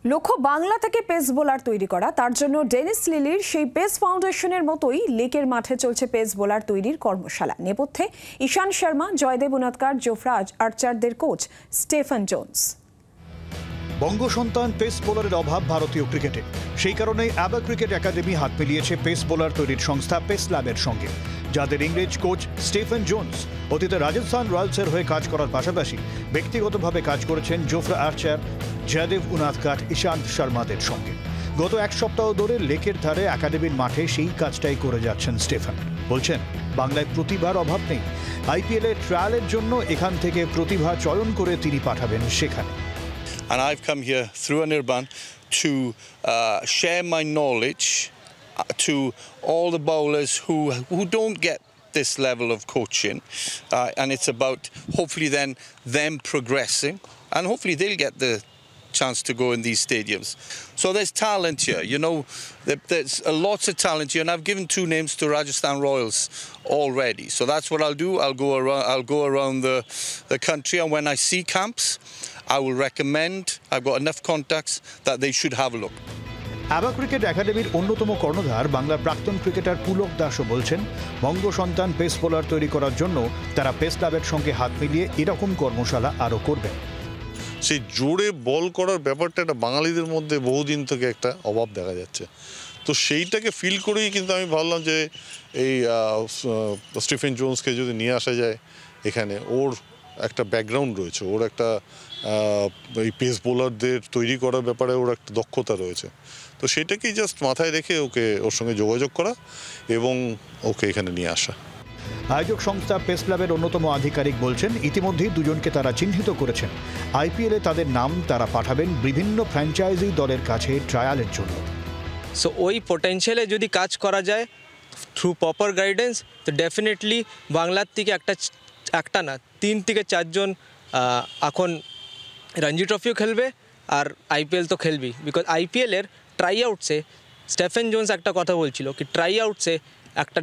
লক্ষ্য বাংলা থেকে pace bowler তৈরি করা, তার জন্য ডেনিস লিলির সেই পেস ফাউন্ডেশনের মতোই লেকের মাঠে চলছে পেস বোলার তৈরির কর্মশালা। নেপথ্যে ঈশান শর্মা, জয়দেব উনাদকার, জোফরা আর্চারদের কোচ স্টেফেন জোন্স। বঙ্গ সন্তান পেস বোলারের অভাব ভারতীয় ক্রিকেটে। সেই কারণেই অ্যাবা ক্রিকেট একাডেমি হাত মিলিয়েছে পেস বোলার তৈরির সংস্থা পেস ল্যাবের সঙ্গে, যাদের ইংরেজ কোচ স্টিফেন জোন্স অতীতে রাজস্থান রয়্যালসের হয়ে কাজ করার পাশাপাশি ব্যক্তিগতভাবে কাজ করেছেন জোফরা আর্চার, জয়দেব উনাদকার, ঈশান শর্মাদের সঙ্গে। গত এক সপ্তাহ ধরে লেকের ধারে একাডেমির মাঠে সেই কাজটাই করে যাচ্ছেন স্টেফেন। বলছেন, বাংলায় প্রতিভার অভাব নেই, আইপিএল এর ট্রায়ালের জন্য এখান থেকে প্রতিভা চয়ন করে তিনি পাঠাবেন সেখানে। And I've come here through Anirban to share my knowledge to all the bowlers who don't get this level of coaching, and it's about hopefully then them progressing, and hopefully they'll get the chance to go in these stadiums. So there's talent here, you know, there's lots of talent here, and I've given 2 names to Rajasthan Royals already. So that's what I'll do. I'll go around the country, and when I see camps, I will recommend, I've got enough contacts that they should have a look. অ্যাবা cricket একাডেমির অন্যতম কর্ণধার বাংলার প্রাক্তন cricketer Pulak দাসও বলছেন, বঙ্গ সন্তান pace bowler তৈরি করার জন্য তারা পেস ল্যাবের সঙ্গে হাত মিলিয়ে এরকম কর্মশালা আরও করবেন। সেই জোরে বল করার ব্যাপারটা একটা বাঙালিদের মধ্যে বহুদিন থেকে একটা অভাব দেখা যাচ্ছে। তো সেইটাকে ফিল করেই কিন্তু আমি ভাবলাম যে এই স্টিফেন জোন্সকে যদি নিয়ে আসা যায় এখানে, ওর একটা ব্যাকগ্রাউন্ড রয়েছে, ওর একটা এই পেস বোলারদের তৈরি করার ব্যাপারে ওর একটা দক্ষতা রয়েছে। তো সেটাকেই জাস্ট মাথায় রেখে ওর সঙ্গে যোগাযোগ করা এবং ওকে এখানে নিয়ে আসা। আয়োজক সংস্থা পেস ল্যাবের অন্যতম আধিকারিক বলছেন, ইতিমধ্যেই 2জনকে তারা চিহ্নিত করেছেন। আইপিএলে তাদের নাম তারা পাঠাবেন বিভিন্ন ফ্র্যাঞ্চাইজি দলের কাছে ট্রায়ালের জন্য। সো ওই পোটেনশিয়ালে যদি কাজ করা যায় থ্রু প্রপার গাইডেন্স, তো ডেফিনেটলি বাংলার থেকে একটা না 3 থেকে 4 জন এখন রঞ্জি ট্রফিও খেলবে আর আইপিএল তো খেলবি। বিকজ আইপিএলের ট্রাই আউটসে স্টেফেন জোন্স একটা কথা বলছিল কি ট্রাই আউটসে একটা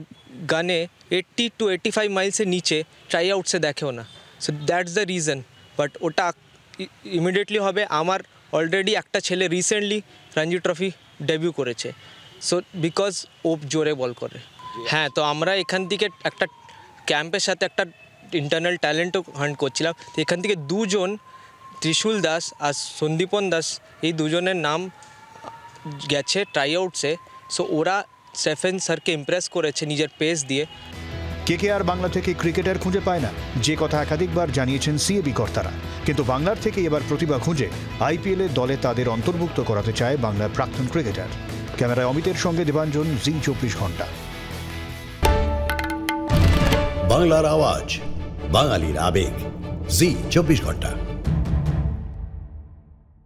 গানে 80 to 85 মাইলসের নিচে ট্রাই আউটসে দেখেও না। So that's the reason. But ওটা ইমিডিয়েটলি হবে। আমার অলরেডি একটা ছেলে রিসেন্টলি রঞ্জি ট্রফি ডেবিউ করেছে। সো বিকজ ও জোরে বল করে। হ্যাঁ, তো আমরা এখান থেকে একটা ক্যাম্পের সাথে একটা ইন্টারনাল ট্যালেন্টও হান্ট করছিলাম। তো এখান থেকে 2 জন, ত্রিশুল দাস আর সন্দীপন দাস, এই 2 জনের নাম গেছে ট্রাই আউটসে। সো ওরা স্টেফেন স্যারকে ইমপ্রেস করেছে নিজের পেস দিয়ে। কেকেআর বাংলা থেকে ক্রিকেটার খুঁজে পায় না, যে কথা একাধিকবার জানিয়েছেন সিএবি কর্তারা। কিন্তু বাংলার থেকে এবার প্রতিভা খুঁজে আইপিএলের দলে তাদের অন্তর্ভুক্ত করাতে চায় বাংলার প্রাক্তন ক্রিকেটার। ক্যামেরায় অমিতের সঙ্গে দেবাঞ্জন, জি 24 ঘন্টা। বাংলার আওয়াজ, বাঙালির আবেগ, জি 24 ঘন্টা।